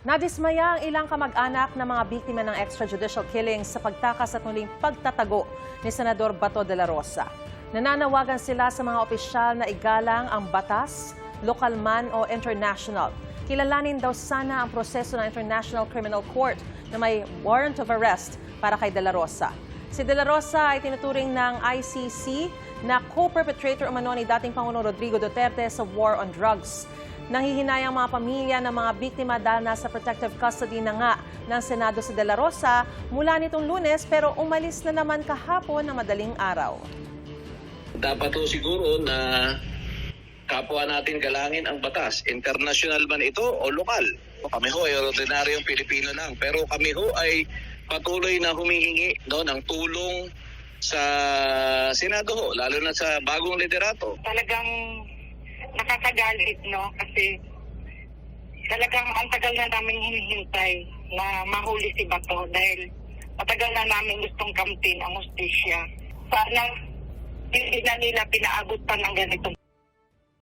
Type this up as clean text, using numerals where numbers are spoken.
Nadismaya ang ilang kamag-anak ng mga biktima ng extrajudicial killings sa pagtakas at muling pagtatago ni Senador Bato de la Rosa. Nananawagan sila sa mga opisyal na igalang ang batas, lokal man o international. Kilalanin daw sana ang proseso ng International Criminal Court na may warrant of arrest para kay de la Rosa. Si de la Rosa ay tinuturing ng ICC na co-perpetrator umano ni dating Pangulong Rodrigo Duterte sa war on drugs. Nanghihinayang mga pamilya ng mga biktima dahil nasa protective custody na nga ng Senado si de la Rosa mula nitong Lunes pero umalis na naman kahapon na madaling araw. Dapat po siguro na kapwa natin galangin ang batas. International man ito o lokal. Kami ho ay ordinaryong Pilipino lang. Pero kami ho ay patuloy na humihingi ng tulong sa Senado ho, lalo na sa bagong liderato. Talagang nakakagalit, no? Kasi talagang ang tagal na namin hinihintay na mahuli si Bato dahil matagal na namin gustong kamtin ang hustisya. Sana hindi na nila pinaabot pa ng ganitong